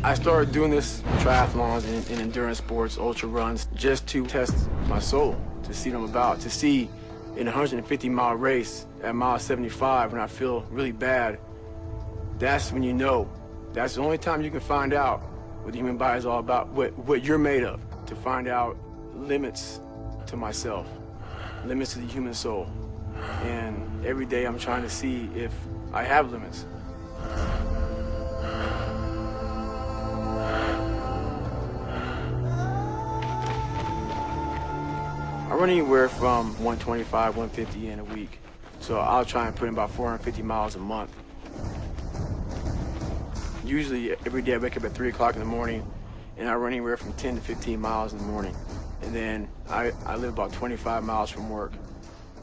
I started doing this triathlons and endurance sports, ultra runs, just to test my soul, to see what I'm about, to see in a 150-mile race at mile 75 when I feel really bad. That's when you know. That's the only time you can find out what the human body is all about, what you're made of, to find out limits to myself, limits to the human soul. And every day I'm trying to see if I have limits. I run anywhere from 125, 150 in a week. So I'll try and put in about 450 miles a month. Usually every day I wake up at 3 o'clock in the morning and I run anywhere from 10 to 15 miles in the morning. And then I live about 25 miles from work.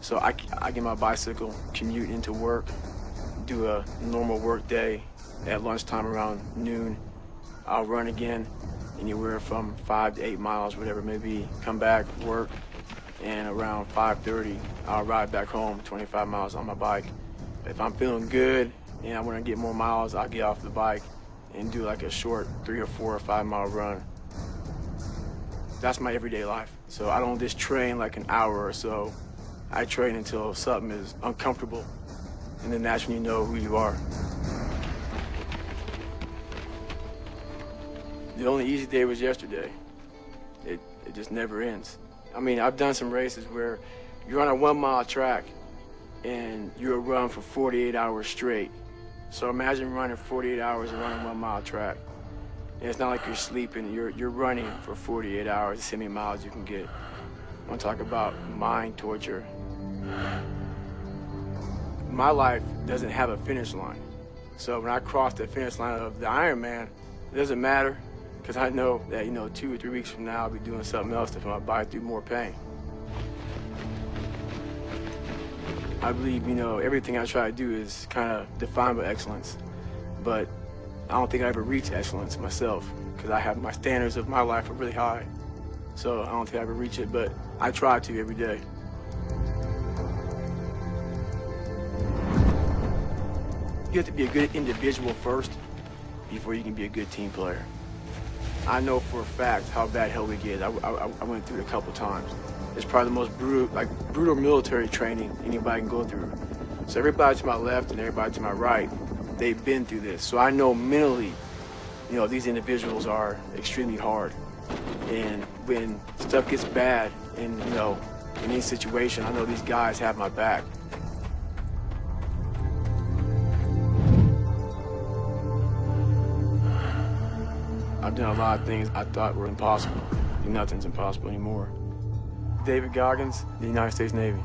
So I get my bicycle, commute into work, do a normal work day. At lunchtime around noon, I'll run again, anywhere from 5 to 8 miles, whatever it may be. Come back, work, and around 5:30, I'll ride back home, 25 miles on my bike. If I'm feeling good and I want to get more miles, I'll get off the bike and do like a short 3 or 4 or 5 mile run. That's my everyday life. So I don't just train like an hour or so. I train until something is uncomfortable, and then that's when you know who you are. The only easy day was yesterday. It just never ends. I mean, I've done some races where you're on a 1 mile track and you'll run for 48 hours straight. So imagine running 48 hours and running 1 mile track. And it's not like you're sleeping, you're running for 48 hours, to see how many miles you can get. I want to talk about mind torture. My life doesn't have a finish line. So when I cross the finish line of the Iron Man, it doesn't matter, because I know that, 2 or 3 weeks from now I'll be doing something else to put my body through more pain. I believe, everything I try to do is kind of defined by excellence, but I don't think I ever reach excellence myself, because my standards of my life are really high. So I don't think I ever reach it, but I try to every day. You have to be a good individual first before you can be a good team player. I know for a fact how bad hell we get. I went through it a couple times. It's probably the most brutal military training anybody can go through. So everybody to my left and everybody to my right, they've been through this. So I know mentally, these individuals are extremely hard. And when stuff gets bad in any situation, I know these guys have my back. I've done a lot of things I thought were impossible. Nothing's impossible anymore. David Goggins, the United States Navy.